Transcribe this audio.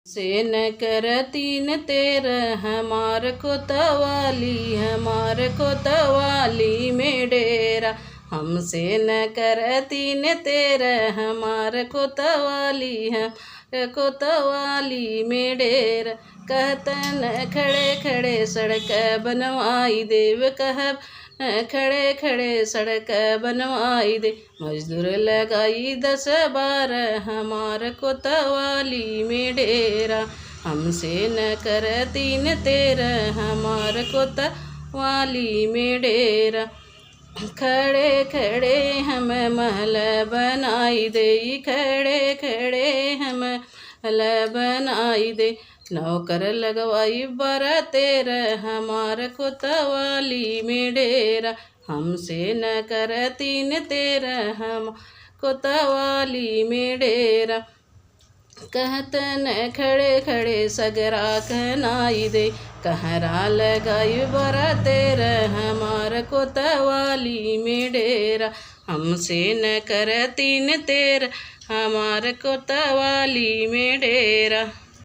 से न करतीन तेरह हमार को तवाली में डेरा। हमसे न करतीन तेरह हमार को तवाली में डेरा। कहतन खड़े खड़े सड़क बनवाई देव कहब खड़े खड़े सड़क बनवाई दे। मजदूर लगाई 10-12 हमार कोतवाली में डेरा। हमसे न करतीन तेरह हमार कोतवाली में डेरा। खड़े खड़े हम महल बनाई दे, खड़े खड़े हम महल बनाई दे। नौकर लगवाई 12-13 हमार कोतवाली में डेरा। हमसे न करतीन तेरह हम कोतवाली में डेरा। कहतन खड़े खड़े सगरा कहनाई दे, कहरा लगाई 12-13 हमार कोतवाली में डेरा। हमसे न करतीन तेरह हमार कोतवाली में डेरा।